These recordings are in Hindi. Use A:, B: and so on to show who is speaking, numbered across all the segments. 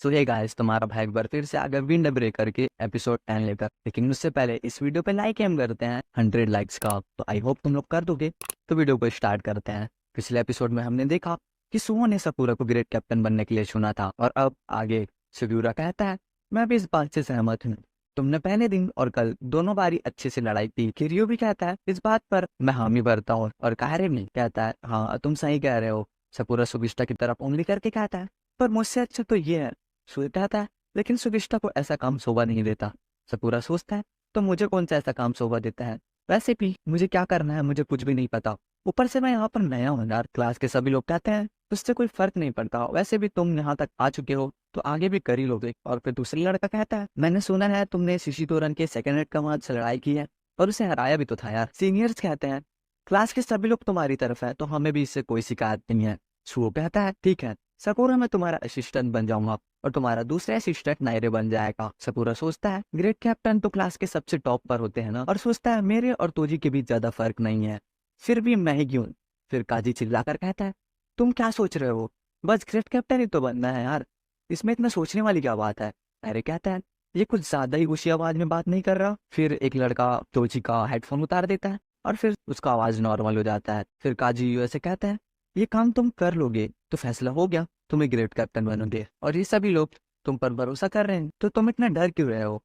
A: सो हे गाइस, तुम्हारा भाई एक बार फिर से आ गया विंड ब्रेकर के एपिसोड 10 लेकर। लेकिन उससे पहले इस वीडियो पे लाइक एम करते हैं 100 लाइक्स का, तो आई होप तुम लोग कर दोगे। तो वीडियो को स्टार्ट करते हैं। पिछले एपिसोड में हमने देखा कि सुहो ने साकुरा को ग्रेट कैप्टन बनने के लिए चुना था, और अब आगे सुगिउरा कहता है मैं भी इस बात से सहमत हूँ। तुमने पहले दिन और कल दोनों बारी अच्छे से लड़ाई की। किरियो भी कहता है इस बात पर मैं हामी भरता हूँ, और काहरे भी कहता है हाँ तुम सही कह रहे हो। साकुरा सुगिस्टा की तरफ उंगली करके कहता है पर मुझसे अच्छा तो ये है। सोचता था लेकिन सुगिस्टा को ऐसा काम शोभा नहीं देता। साकुरा सोचता है तो मुझे कौन सा ऐसा काम शोभा देता है। वैसे भी मुझे क्या करना है मुझे कुछ भी नहीं पता। ऊपर से मैं यहाँ पर नया हूँ यार। क्लास के सभी लोग कहते हैं उससे कोई फर्क नहीं पड़ता। वैसे भी तुम यहाँ तक आ चुके हो तो आगे भी कर ही लोगे। और फिर दूसरी लड़का कहता है मैंने सुना है तुमने शिशितोरन के सेकंड हेड कमांड से लड़ाई की है और उसे हराया भी तो था यार। सीनियर्स कहते हैं क्लास के सभी लोग तुम्हारी तरफ है तो हमें भी इससे कोई शिकायत नहीं है। शुओ कहता है ठीक है साकुरा मैं तुम्हारा असिस्टेंट बन जाऊंगा और तुम्हारा दूसरा असिस्टेंट नायरे बन जाएगा। साकुरा सोचता है ग्रेट कैप्टन तो क्लास के सबसे टॉप पर होते हैं ना, और सोचता है मेरे और तोजी के बीच ज्यादा फर्क नहीं है, फिर भी मैं ही क्यों। फिर काजी चिल्लाकर कहता है तुम क्या सोच रहे हो, बस ग्रेट कैप्टन ही तो बनना है यार, इसमें इतना सोचने वाली क्या बात है। नायरे कहता है ये कुछ ज्यादा ही ऊंची आवाज में बात नहीं कर रहा। फिर एक लड़का तोजी का हेडफोन उतार देता है और फिर उसका आवाज नॉर्मल हो जाता है। फिर काजी ऐसे कहता है ये काम तुम कर लोगे तो फैसला हो गया, तुम्हें ग्रेट कैप्टन बनोगे। और ये सभी लोग तुम पर भरोसा कर रहे हैं तो तुम इतना डर क्यों रहे हो।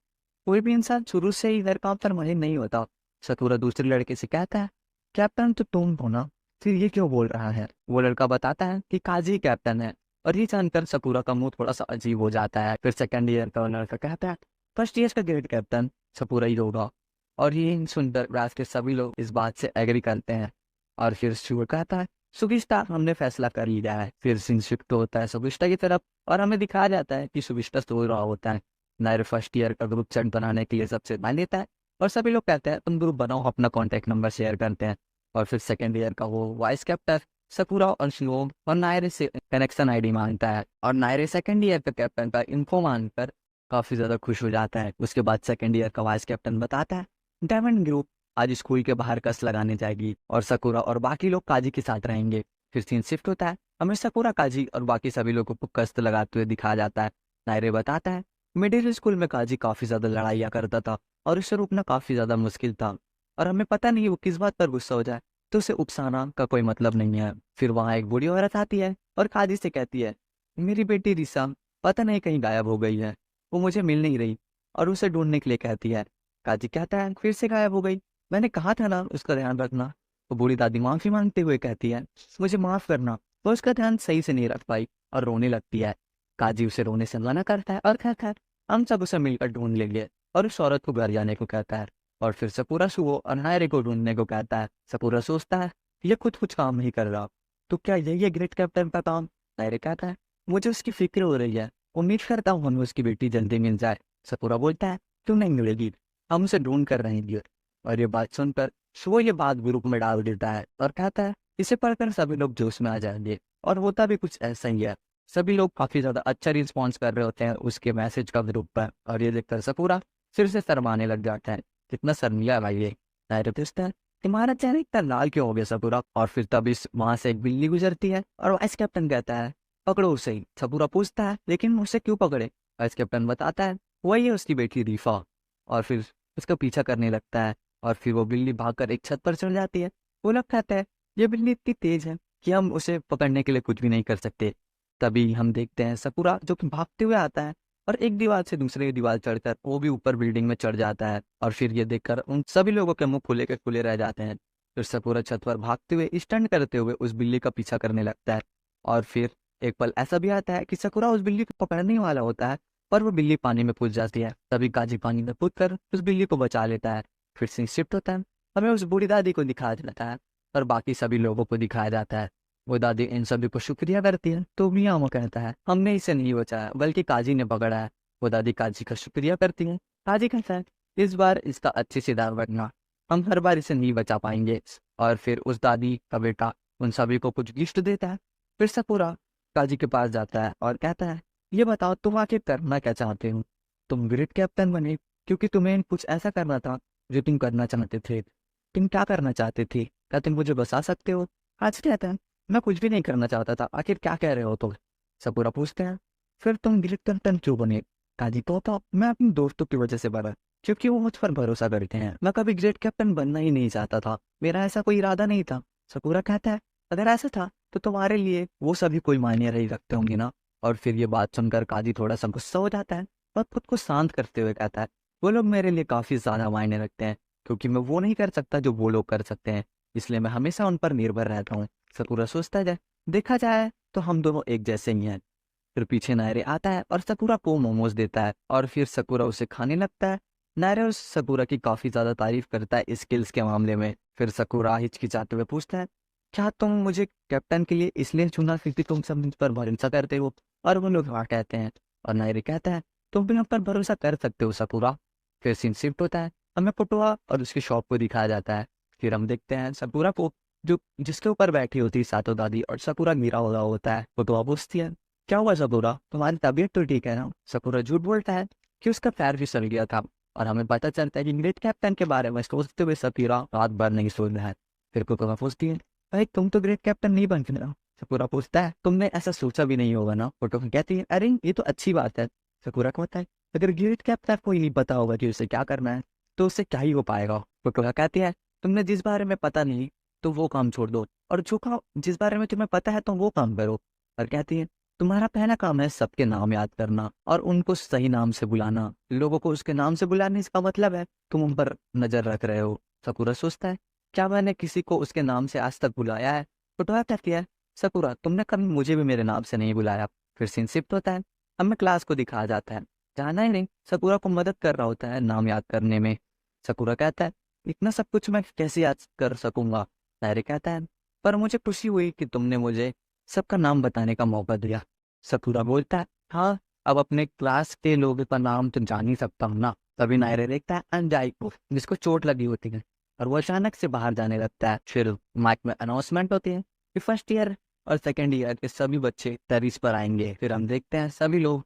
A: कोई भी इंसान शुरू से ही डर काम पर मलिन नहीं होता। साकुरा दूसरे लड़के से कहता है कैप्टन तो तुम हो ना, फिर ये क्यों बोल रहा है। वो लड़का बताता है कि काजी कैप्टन है, और ये जानकर साकुरा का मुंह थोड़ा सा अजीब हो जाता है। फिर सेकंड ईयर का लड़का कहता है फर्स्ट ईयर का ग्रेट कैप्टन साकुरा ही होगा। और ये सुनकर क्लास के सभी लोग इस बात से एग्री करते हैं। और फिर शुगर कहता है सुगिस्टा हमने फैसला कर लिया है। फिर सीन शिफ्ट होता है सुगिस्टा की तरफ और हमें दिखाया जाता है कि सुगिस्टा सो रहा होता है। नायर फर्स्ट ईयर का ग्रुप चैट बनाने के लिए सबसे मान लेता है और सभी लोग कहते हैं तुम ग्रुप बनाओ, अपना कॉन्टैक्ट नंबर शेयर करते हैं। और फिर सेकेंड ईयर का वो वाइस कैप्टन सकुरा और शिवोम और नायरे से कनेक्शन आईडी मांगता है, और नायरे सेकेंड ईयर का कैप्टन का इन्फो मांगकर काफी ज्यादा खुश हो जाता है। उसके बाद सेकेंड ईयर का वाइस कैप्टन बताता है डायमंड ग्रुप आज स्कूल के बाहर कस लगाने जाएगी और साकुरा और बाकी लोग काजी के साथ रहेंगे। फिर सीन शिफ्ट होता है, हमें साकुरा काजी और बाकी सभी लोगों को कस्त लगाते हुए दिखाया जाता है। नायरे बताता है मिडिल स्कूल में काजी काफी ज्यादा लड़ाइयाँ करता था और उसे रोकना काफी ज्यादा मुश्किल था, और हमें पता नहीं वो किस बात पर गुस्सा हो जाए तो उसे उकसाना का कोई मतलब नहीं है। फिर वहाँ एक बूढ़ी औरत आती है और काजी से कहती है मेरी बेटी रिसा पता नहीं कहीं गायब हो गई है, वो मुझे मिल नहीं रही, और उसे ढूंढने के लिए कहती है। काजी कहता है फिर से गायब हो गई, मैंने कहा था ना उसका ध्यान रखना। वो बूढ़ी दादी माफी मांगते हुए कहती है मुझे माफ करना, वो उसका ध्यान सही से नहीं रख पाई, और रोने लगती है। काजी उसे रोने से मना करता है और कहता है हम सब उसे मिलकर ढूंढ लेंगे, और उस औरत को घर जाने को कहता है। और फिर सपूरा सुओ और नायरे को ढूंढने को कहता है। सपूरा सोचता है ये खुद कुछ काम नहीं कर रहा, तो क्या यही है ग्रेट कैप्टन का काम। नायरे कहता है मुझे उसकी फिक्र हो रही है, उम्मीद करता हूँ हमें उसकी बेटी जल्दी मिल जाए। सपूरा बोलता है क्यों नहीं मिलेगी, हम उसे ढूंढ कर रहेंगे। और ये बात सुनकर वो ये बात ग्रुप में डाल देता है और कहता है इसे पढ़कर सभी लोग जोश में आ जाएंगे। और होता भी कुछ ऐसा ही है। सभी लोग काफी ज्यादा अच्छा रिस्पॉन्स कर रहे होते हैं उसके मैसेज का ग्रुप पर, और ये देखकर सपूरा फिर से शर्माने लग जाता है। कितना शर्मिला है भाई ये। नायरे पूछता है तुम्हारा चेहरा इतना लाल क्यों हो गया सपूरा। और फिर तब इस वहां से एक बिल्ली गुजरती है और वाइस कैप्टन कहता है पकड़ो उसे ही। सपूरा पूछता है लेकिन मुझसे क्यों पकड़े। वाइस कैप्टन बताता है वही है उसकी बेटी रीफा। और फिर उसका पीछा करने लगता है, और फिर वो बिल्ली भागकर एक छत पर चढ़ जाती है। वो लोग कहते हैं ये बिल्ली इतनी तेज है कि हम उसे पकड़ने के लिए कुछ भी नहीं कर सकते। तभी हम देखते हैं सपूरा जो कि भागते हुए आता है और एक दीवार से दूसरे दीवार चढ़कर वो भी ऊपर बिल्डिंग में चढ़ जाता है। और फिर ये देखकर उन सभी लोगों के मुंह खुले के खुले रह जाते हैं। फिर सपूरा छत पर भागते हुए स्टंट करते हुए उस बिल्ली का पीछा करने लगता है। और फिर एक पल ऐसा भी आता है कि सकुरा उस बिल्ली को पकड़ने वाला होता है, पर वो बिल्ली पानी में कूद जाती है। तभी काजी पानी में कूदकर उस बिल्ली को बचा लेता है। फिर सीन शिफ्ट होता है, हमें उस बूढ़ी दादी को दिखाया जाता है और बाकी सभी लोगों को दिखाया जाता है। वो दादी इन सभी को शुक्रिया करती है तो मियामो कहता है हमने इसे नहीं बचाया बल्कि काजी ने पकड़ा है। वो दादी काजी का शुक्रिया करती है। काजी कहता है इस बार इसका अच्छे से ध्यान रखना, हम हर बार इसे नहीं बचा पाएंगे। और फिर उस दादी का बेटा उन सभी को कुछ गिफ्ट देता है। फिर सपूरा काजी के पास जाता है और कहता है ये बताओ तुम आखिर करना क्या चाहते हो। तुम ग्रेट कैप्टन बने क्योंकि तुम्हें कुछ ऐसा करना था जो तुम करना चाहते थे। तुम क्या करना चाहते थे, क्या तुम मुझे बता सकते हो। आज कहता है मैं कुछ भी नहीं करना चाहता था, आखिर क्या कह रहे हो तुम। सपूरा पूछते हैं फिर तुम ग्रेट कैप्टन क्यों बने? काजी तो मैं अपने दोस्तों की वजह से बना, क्योंकि वो मुझ पर भरोसा करते हैं। मैं कभी ग्रेट कैप्टन बनना ही नहीं चाहता था, मेरा ऐसा कोई इरादा नहीं था। सकूरा कहता है, अगर ऐसा था तो तुम्हारे लिए वो सभी कोई मायने नहीं रखते होंगे ना। और फिर ये बात सुनकर काजी थोड़ा सा गुस्सा हो जाता है और खुद को शांत करते हुए कहता है, वो लोग मेरे लिए काफी ज्यादा मायने रखते हैं, क्योंकि मैं वो नहीं कर सकता जो वो लोग कर सकते हैं, इसलिए मैं हमेशा उन पर निर्भर रहता हूँ। सकूरा सोचता है, देखा जाए तो हम दोनों एक जैसे ही हैं। फिर पीछे नायरे आता है और सकूरा को मोमोज देता है और फिर सकूरा उसे खाने लगता है। नायरे उस सकूरा की काफी ज्यादा तारीफ करता है स्किल्स के मामले में। फिर सकूरा हिचकिचाते हुए पूछता है, क्या तुम मुझे कैप्टन के लिए इसलिए चुना क्योंकि तुम सब मुझ पर भरोसा करते हो? और वो लोग हाँ कहते हैं। और नायरे कहता है, तुम भी हम पर भरोसा कर सकते हो सकूरा। फिर सीन शिफ्ट होता है, हमें पुटुआ और उसकी शॉप को दिखाया जाता है। फिर हम देखते हैं सकूरा को, जो जिसके ऊपर बैठी होती है सातो दादी, और सकूरा गिरा हुआ होता है। पुटुआ पूछती है, क्या हुआ सकूरा, तुम्हारी तबीयत तो ठीक है ना? सकूरा झूठ बोलता है कि उसका पैर फिसल गया था। और हमें पता चलता है कि ग्रेट कैप्टन के बारे में सोचते हुए सकूरा रात भर नहीं सो रहा है। फिर पुटुआ पूछती है, भाई तुम तो ग्रेट कैप्टन नहीं बन रहे हो। सकूरा पूछता है, तुमने ऐसा सोचा भी नहीं होगा ना? पुटुआ कहती है, अरे ये तो अच्छी बात है। सकूरा को होता है, अगर ग्रेट कैप्टन को ही नहीं पता होगा कि उसे क्या करना है तो उससे क्या ही हो पाएगा। पुटुआ कहती है, तुमने जिस बारे में पता नहीं तो वो काम छोड़ दो, और जो काम जिस बारे में तुम्हें पता है तो वो काम करो। और कहती है, तुम्हारा पहला काम है सबके नाम याद करना और उनको सही नाम से बुलाना। लोगों को उसके नाम से बुलाने का मतलब है तुम उन पर नजर रख रहे हो। सकूरा सोचता है, क्या मैंने किसी को उसके नाम से आज तक बुलाया है? पुटुआ कहती है, सकूरा तुमने कभी मुझे भी मेरे नाम से नहीं बुलाया। फिर सीन शिफ्ट होता है, हमें क्लास को दिखाया जाता है। जाना ही नहीं, सकूरा को मदद कर रहा होता है नाम याद करने में। सकूरा कहता है, इतना सब कुछ मैं कैसे याद कर सकूंगा? नायरे कहता है, पर मुझे खुशी हुई कि तुमने मुझे सबका नाम बताने का मौका दिया। सकूरा बोलता है, हाँ, अब अपने क्लास के लोगों का नाम तो जान ही सकता हूँ ना। तभी नायरे देखता है अनजाई को, जिसको चोट लगी होती है, और वो अचानक से बाहर जाने लगता है। फिर माइक में अनाउंसमेंट होती है कि फर्स्ट ईयर और सेकेंड ईयर के सभी बच्चे टेरिस पर आएंगे। फिर हम देखते हैं सभी लोग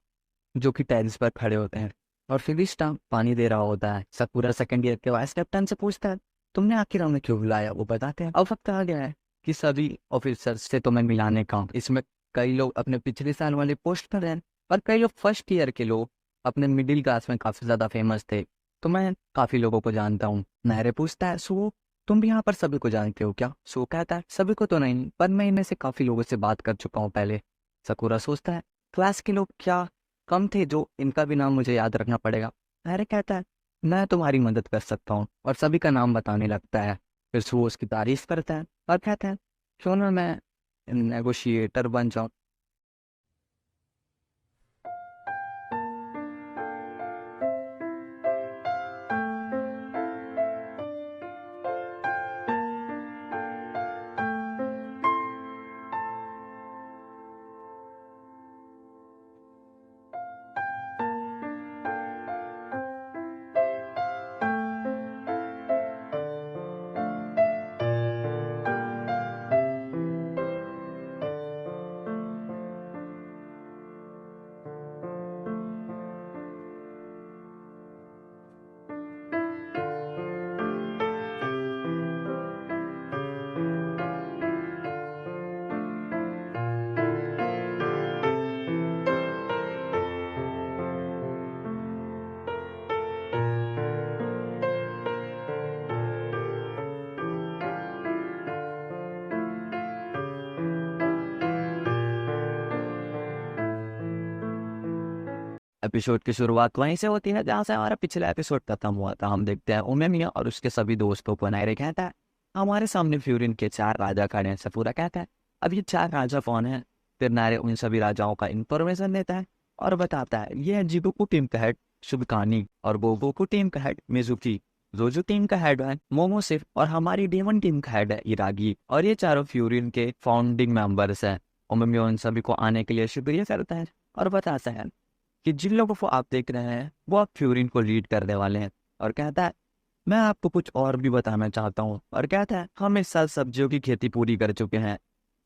A: जो कि टेरिस पर खड़े होते हैं, और फिलिस्टा पानी दे रहा होता है। सकूरा सेकंड ईयर के वाइस कैप्टन से पूछता है, तुमने आखिर हमें क्यों बुलाया? वो बताते हैं, अब वक्त आ गया है कि सभी ऑफिसर्स से तुम्हें मिलाने का। इसमें कई लोग अपने पिछले साल वाले पोस्ट पर हैं, और कई लोग फर्स्ट ईयर के लोग अपने मिडिल क्लास में काफी ज्यादा फेमस थे। तो मैं काफी लोगों को जानता हूँ। नायरे पूछता है, सो तुम भी यहाँ पर सभी को जानते हो क्या? सो कहता है, सभी को तो नहीं, पर मैं इनमें से काफी लोगों से बात कर चुका हूँ पहले। सकूरा सोचता है, क्लास के लोग क्या कम थे जो इनका भी नाम मुझे याद रखना पड़ेगा? अरे कहता है, मैं तुम्हारी मदद कर सकता हूँ, और सभी का नाम बताने लगता है। फिर वो उसकी तारीफ करता है और कहता है, क्यों ना मैं नेगोशिएटर बन जाऊँ। एपिसोड की शुरुआत वहीं से होती है जहाँ से हमारा पिछला एपिसोड खत्म हुआ था। हम देखते हैं उमेमिया और उसके सभी दोस्तों को। नायरे कहता है, हमारे सामने फ्यूरिन के 4 राजा खड़े हैं। सफूरा कहता है, अब ये 4 राजा कौन है? फिर नायरे उन सभी राजाओं का इंफॉर्मेशन देता है और बताता है, ये है जिबुकू टीम का हेड शुभकानी, और बोगोकू टीम का हेड मिजुकी, जोजो टीम का हेड है मोमोसिफ, और हमारी डेमन टीम का हेड है इरागी, और ये चारों फ्यूरिन के फाउंडिंग मेंबर्स हैं। उमेमिया उन सभी को आने के लिए शुक्रिया करता है और बताता है कि जिन लोगों को आप देख रहे हैं वो आप फ्यूरिन को लीड करने वाले हैं। और कहता है, मैं आपको कुछ और भी बताना चाहता हूँ। और कहता है, हम इस साल सब्जियों की खेती पूरी कर चुके हैं।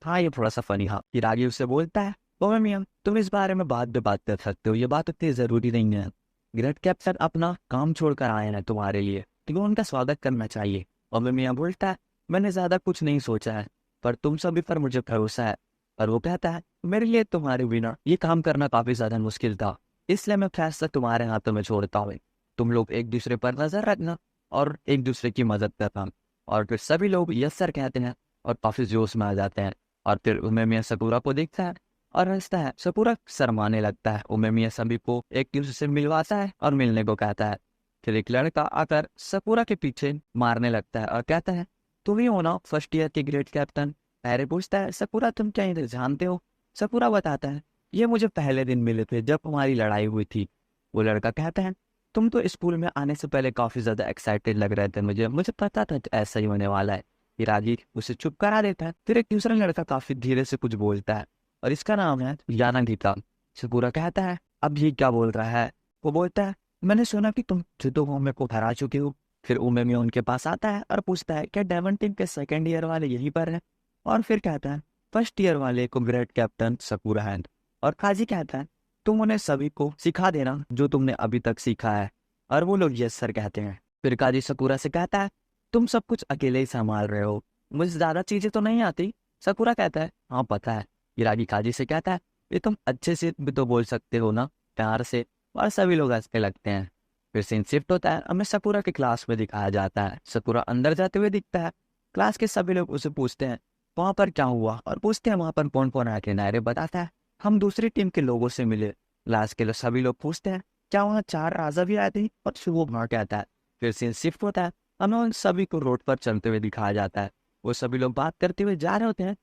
A: हाँ, ये थोड़ा सा फनी था। रागी उससे बोलता है, मियां तुम इस बारे में बाद में बात कर सकते हो, ये बात उतनी जरूरी नहीं है। ग्रेट कैप्टन अपना काम छोड़कर आए हैं तुम्हारे लिए, तुम्हें उनका स्वागत करना चाहिए। मियां बोलता है, मैंने ज्यादा कुछ नहीं सोचा है, पर तुम सभी पर मुझे भरोसा है। और वो कहता है, मेरे लिए तुम्हारे बिना ये काम करना काफी ज्यादा मुश्किल था, इसलिए मैं फैसला तुम्हारे हाथों में छोड़ता हूँ। तुम लोग एक दूसरे पर नजर रखना और एक दूसरे की मदद करना। और फिर सभी लोग यस सर कहते हैं और काफी जोश में आ जाते हैं। और फिर उमे मियाँ सकूरा को देखता है और हंसता है। सकूरा शर्माने लगता है। उमे मियाँ सभी को एक दूसरे से मिलवाता है और मिलने को कहता है। फिर एक लड़का आकर सकूरा के पीछे मारने लगता है और कहता है, तुम ही हो ना फर्स्ट ईयर के ग्रेड कैप्टन? हैरी पूछता है, सकूरा तुम क्या इन्हें जानते हो? सकूरा बताता है, ये मुझे पहले दिन मिले थे जब हमारी लड़ाई हुई थी। वो लड़का कहता है, तुम तो स्कूल में आने से पहले काफी ज्यादा एक्साइटेड लग रहे थे, मुझे मुझे पता था ऐसा ही होने वाला है। फिर राजी उसे चुप करा देता है। फिर एक दूसरा लड़का काफी धीरे से कुछ बोलता है और इसका नाम है याना गीता। सकूरा कहता है, अब ये क्या बोल रहा है? वो बोलता है, मैंने सुना कि तुम जुदो में को हरा चुके हो। फिर उमेमी उनके पास आता है और पूछता है, क्या डायमंड टीम के सेकेंड ईयर वाले यहीं पर है? और फिर कहता है, फर्स्ट ईयर वाले को ग्रेट कैप्टन सकूरा है। और काजी कहता है, तुम उन्हें सभी को सिखा देना जो तुमने अभी तक सीखा है। और वो लोग यस सर कहते हैं। फिर काजी सकूरा से कहता है, तुम सब कुछ अकेले ही संभाल रहे हो, मुझे ज्यादा चीजें तो नहीं आती। सकूरा कहता है, हाँ पता है। इरागी काजी से कहता है, ये तुम अच्छे से भी तो बोल सकते हो ना, प्यार से। और सभी लोग हंसने लगते हैं। फिर सीन शिफ्ट होता है, हमें सकूरा के क्लास में दिखाया जाता है। सकूरा अंदर जाते हुए दिखता है। क्लास के सभी लोग उसे पूछते हैं, वहां पर क्या हुआ? और पूछते हैं, वहां पर कौन कौन आके? नायरे बताता है, हम दूसरी टीम के लोगों से मिले। क्लास के लोग सभी लोग पूछते हैं, क्या वहाँ 4 राजा भी आए थे? और शुभ वहाँ कहता है। फिर सीन शिफ्ट होता है, हमें उन सभी को रोड पर चलते हुए दिखाया जाता है। वो सभी लोग बात करते हुए जा रहे होते हैं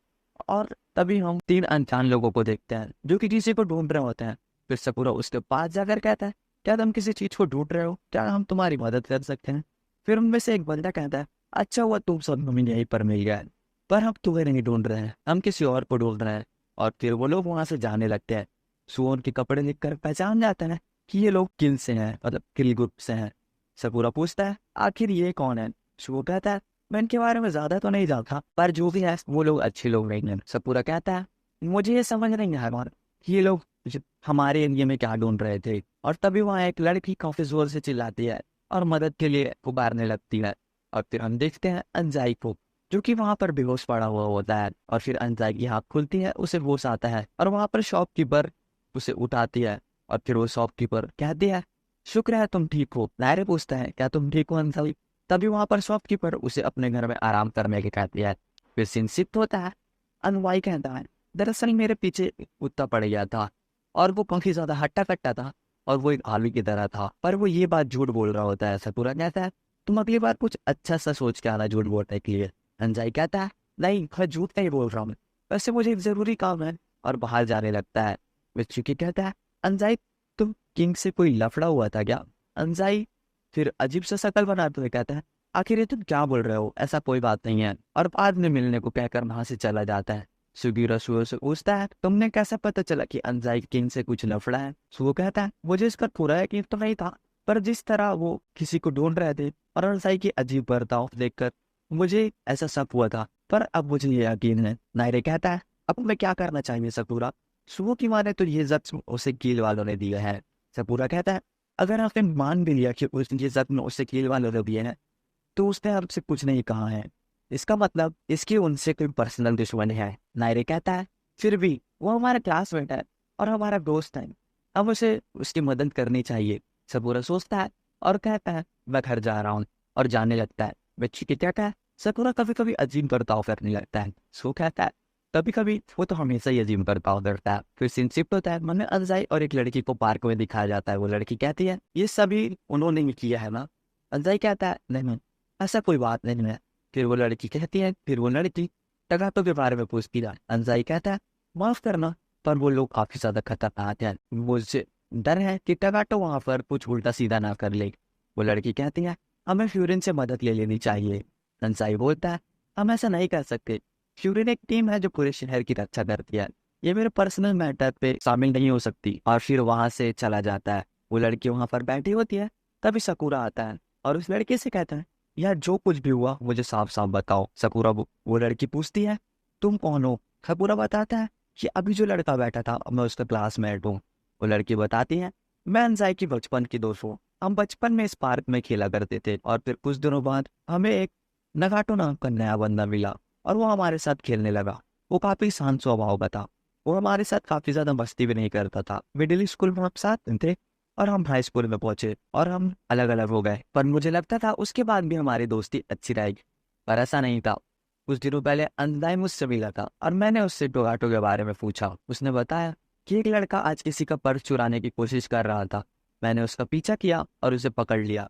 A: और तभी हम 3 अनजान लोगों को देखते हैं जो कि किसी को ढूंढ रहे होते हैं। फिर सकूरा उसके पास जाकर कहता है, क्या तुम किसी चीज को ढूंढ रहे हो? क्या हम तुम्हारी मदद कर सकते हैं? फिर उनमें से एक बंदा कहता है, अच्छा हुआ तुम सब हमें यहीं पर मिल गए, पर हम तुम्हें नहीं ढूंढ रहे हैं, हम किसी और को ढूंढ रहे हैं। और फिर वो लोग वहां से जाने लगते हैं। सुओन के कपड़े देखकर पहचान जाता है कि ये लोग किल से हैं, मतलब किल ग्रुप से हैं। सकूरा पूछता है, आखिर ये कौन है? शुओ कहता है, मैं इनके बारे में ज्यादा तो नहीं जानता, पर जो भी है वो लोग अच्छे लोग नहीं हैं। सकूरा कहता है, मुझे ये समझ नहीं आ रहा कि ये लोग हमारे एरिया में क्या ढूंढ रहे थे। और तभी वहाँ एक लड़की काफी जोर से चिल्लाती है और मदद के लिए पुकारने लगती है। और फिर हम देखते हैं अंजाई को, जो कि वहां पर बेहोश पड़ा हुआ होता है। और फिर अंजाई की आँख खुलती है, उसे होश आता है और वहां पर शॉपकीपर उसे उठाती है। और फिर वो शॉपकीपर कहती है, शुक्र है तुम ठीक हो। नायरे पूछता है, क्या तुम ठीक हो अंजाई? तभी वहां पर शॉपकीपर उसे अपने घर में आराम करने की कहती है। फिर सीन शिफ्ट होता है। अनवाई कहता है, दरअसल मेरे पीछे एक कुत्ता पड़ गया था और वो काफी ज्यादा हट्टा कट्टा था और वो एक आलू की तरह था, पर वो ये बात झूठ बोल रहा होता है। सकूरा कहता है, तुम अगली बार कुछ अच्छा सा सोच के आना झूठ बोलने के लिए। अंजाई कहता है, नहीं मैं झूठ नहीं बोल रहा हूँ, वैसे मुझे एक जरूरी काम है। और बाहर जाने लगता है। मित्सुकी कहता है, अंजाई तुम किंग से कोई लफड़ा हुआ था क्या? अंजाई फिर अजीब सा शकल बनाते हुए कहता है, आखिर ये तुम क्या बोल रहे हो, ऐसा कोई बात नहीं है। और बाद में मिलने को कहकर वहां से चला जाता है। सुगीरा सुओ से पूछता है, तुमने कैसे पता चला कि अंजाई किंग से कुछ लफड़ा है? सुओ कहता है, मुझे इसका पूरा यकीन तो नहीं था, पर जिस तरह वो किसी को ढूंढ रहे थे और अंजाई की अजीब बर्ताव देखकर मुझे ऐसा शक हुआ था, पर अब मुझे ये यकीन है। नायरे कहता है, अब मैं क्या करना चाहिए सकूरा? सुओ की माने तो ये जख्म उसे कील वालों ने दिया है। सकूरा कहता है, अगर आपने मान भी लिया कि ये जख्म उसे कील वालों ने दिए हैं, तो उसने आपसे कुछ नहीं कहा है, इसका मतलब इसकी उनसे कोई पर्सनल दुश्मनी है। नायरे कहता है, फिर भी वो हमारा क्लासमेट है और हमारा दोस्त है, अब उसे उसकी मदद करनी चाहिए। सबूरा सोचता है और कहता है, मैं घर जा रहा हूँ, और जाने लगता है। बच्ची की कहता है, सकूरा कभी कभी अजीब बर्ताव करने लगता है। सो कहता है, कभी कभी वो तो हमेशा ही अजीब बर्ताव करता है। फिर सीन शिफ्ट होता है, मन में अंजाई और एक लड़की को पार्क में दिखाया जाता है। वो लड़की कहती है, ये सभी उन्होंने ही किया है ना? अंजाई कहता है, नहीं ऐसा कोई बात नहीं है। फिर वो लड़की कहती है, फिर वो लड़की टगाटो के बारे में पूछती है। अंजाई कहता है, माफ करना, पर वो लोग काफी ज्यादा खतरनाक हैं, मुझे डर है कि टगाटो वहां पर कुछ उल्टा सीधा ना कर ले। वो लड़की कहती है, हमें फ्यूरिन से मदद ले लेनी चाहिए। अंजाई बोलता है, हम ऐसा नहीं कर सकते, फ्यूरिन एक टीम है जो पूरे शहर की रक्षा करती है, ये मेरे पर्सनल मैटर पे शामिल नहीं हो सकती। और फिर वहां से चला जाता है। वो लड़की वहां पर बैठी होती है। तभी सकूरा आता है और उस लड़की से कहता है, यार जो कुछ भी हुआ मुझे साफ साफ बताओ। सकूरा वो लड़की पूछती है, तुम कौन हो? सकूरा बताता है कि अभी जो लड़का बैठा था मैं उसका क्लासमेट हूँ। वो लड़की बताती है, मैं अंजाई की बचपन की दोस्त हूँ, हम बचपन में इस पार्क में खेला करते थे और फिर कुछ दिनों बाद हमें एक नगाटो नाम का नया बंदा मिला और वो हमारे साथ खेलने लगा। वो काफी शांत स्वभाव का था वो हमारे साथ काफ़ी ज़्यादा मस्ती भी नहीं करता था। मिडिल स्कूल में हम साथ में थे और हम हाई स्कूल में पहुँचे और हम अलग-अलग हो गए। पर मुझे लगता था उसके बाद भी हमारी दोस्ती अच्छी रहेगी, पर ऐसा नहीं था। कुछ दिनों पहले अंजनाई मुझसे मिला था और मैंने उससे टोगाटो के बारे में पूछा। उसने बताया कि एक लड़का आज किसी का पर्स चुराने की कोशिश कर रहा था। मैंने उसका पीछा किया और उसे पकड़ लिया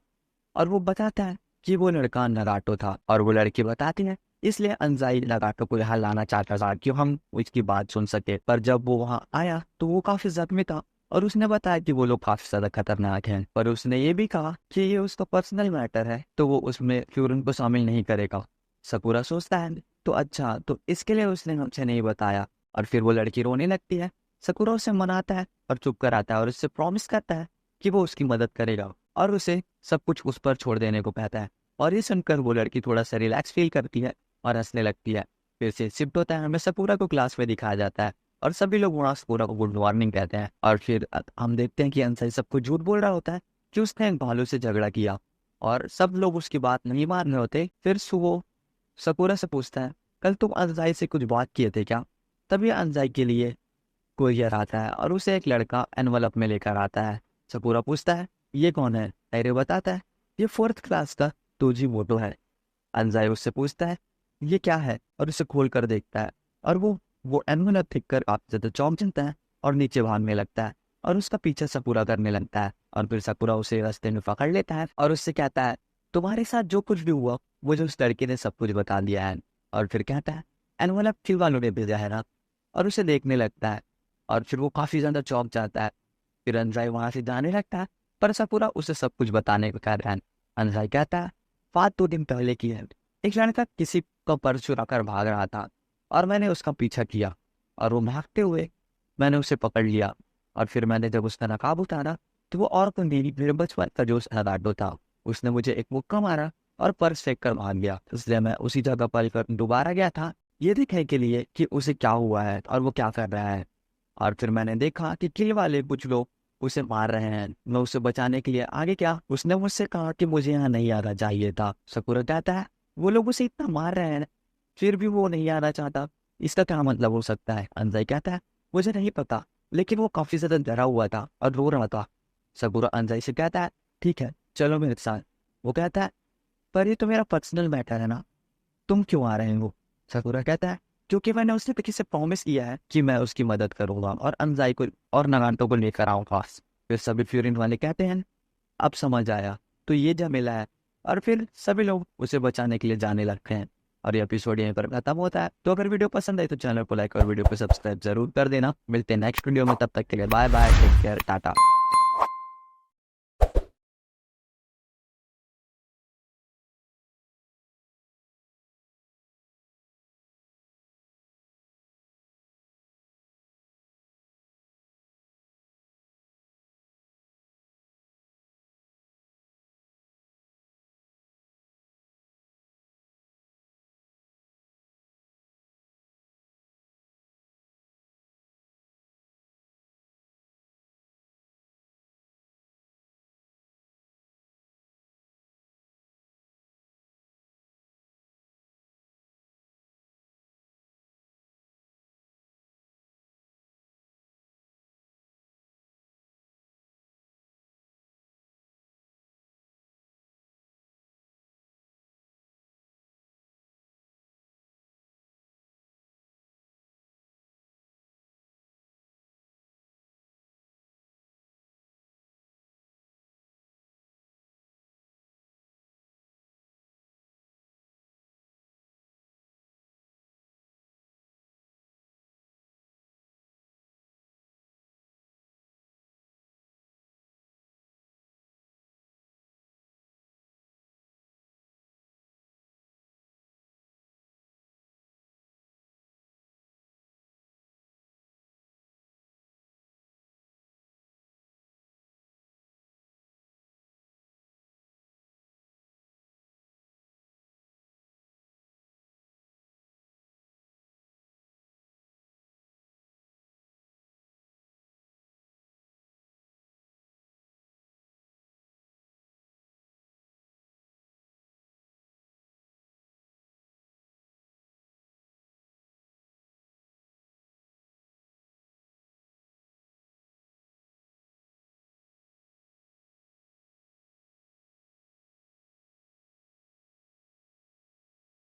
A: और वो बताता है कि वो लड़का नगाटो था और वो लड़की बताती है इसलिए अंजाई नगाटो को यहाँ लाना चाहता था कि हम उसकी बात सुन सके। पर जब वो वहाँ आया तो वो काफी जख्मी था और उसने बताया कि वो लोग काफी ज्यादा खतरनाक हैं। पर उसने ये भी कहा कि ये उसका पर्सनल मैटर है तो वो उसमें फ्यूरन को शामिल नहीं करेगा। सकुरा सोचता है तो अच्छा तो इसके लिए उसने हमसे नहीं बताया। और फिर वो लड़की रोने लगती है। सकुरा उसे मनाता है और चुप कराता है और उससे प्रॉमिस करता है कि वो उसकी मदद करेगा और उसे सब कुछ उस पर छोड़ देने को कहता है। और ये सुनकर वो लड़की थोड़ा सा रिलैक्स फील करती है और हंसने लगती है। फिर से शिफ्ट होता है, हमें सपूरा को क्लास में दिखाया जाता है और सभी लोग वहाँ सपूरा को गुड मॉर्निंग कहते हैं। और फिर हम देखते हैं कि अंसाई सबको झूठ बोल रहा होता है कि उसने एक भालू से झगड़ा किया और सब लोग उसकी बात नहीं मान रहे होते। फिर सुबह सपूरा से पूछता है कल तुम अंजाई से कुछ बात किए थे क्या। तभी अंजाई के लिए कोरियर आता है और उसे एक लड़का एनवलप में लेकर आता है। सपूरा पूछता है ये कौन है। टैरो बताता है ये 4th क्लास का तोजी मोटो है। अंजाई उससे पूछता है ये क्या है और उसे खोल कर देखता है और वो एनवलप देख कर काफी ज्यादा चौंक जाता है और नीचे भागने लगता है और उसका पीछा सपूरा करने लगता है। और फिर सपूरा उसे रास्ते में पकड़ लेता है और उससे कहता है तुम्हारे साथ जो कुछ भी हुआ मुझे उस लड़के ने सब कुछ बता दिया है। और फिर कहता है एनवलप किल वालों ने भेजा है ना। और उसे देखने लगता है और फिर वो काफी ज्यादा चौंक जाता है। फिर अंजाई वहां से जाने लगता है पर सपूरा उसे सब कुछ बताने को कहता है। अंजाई कहता है बात 2 दिन पहले की है। एक लड़का किसी का पर्स चुरा कर भाग रहा था और मैंने उसका पीछा किया और वो भागते हुए मैंने उसे पकड़ लिया। और फिर मैंने जब उसका नकाब उतारा तो वो और तो नहीं मेरे बचपन का जो नगाटो था। उसने मुझे एक मुक्का मारा और पर्स फेंक कर भाग गया। इसलिए मैं उसी जगह पल कर दोबारा गया था ये देखने के लिए कि उसे क्या हुआ है और वो क्या कर रहा है। और फिर मैंने देखा कि किल वाले कुछ लोग उसे मार रहे हैं। मैं उसे बचाने के लिए आगे क्या उसने मुझसे कहा कि मुझे यहाँ नहीं आना चाहिए था। सकुरा कहता है वो लोग उसे इतना मार रहे हैं फिर भी वो नहीं आना चाहता, इसका क्या मतलब हो सकता है। अंजाई कहता है मुझे नहीं पता लेकिन वो काफी ज्यादा डरा हुआ था और रो रहा था। सकुरा अंजाई से कहता है ठीक है चलो मेरे साथ। वो कहता है पर ये तो मेरा पर्सनल मैटर है ना, तुम क्यों आ रहे हो। सकुरा कहता है क्योंकि मैंने उसने किसी से प्रॉमिस किया है कि मैं उसकी मदद करूंगा और अंजाई को और नगांटो को लेकर आऊंगा। फिर सभी फ्यूरिन वाले कहते हैं अब समझ आया तो ये झमेला है। और फिर सभी लोग उसे बचाने के लिए जाने लगते हैं और ये एपिसोड यहीं पर खत्म होता है। तो अगर वीडियो पसंद आई तो चैनल को लाइक और वीडियो को सब्सक्राइब जरूर कर देना। मिलते हैं नेक्स्ट वीडियो में, तब तक के लिए bye bye, take care, Tata.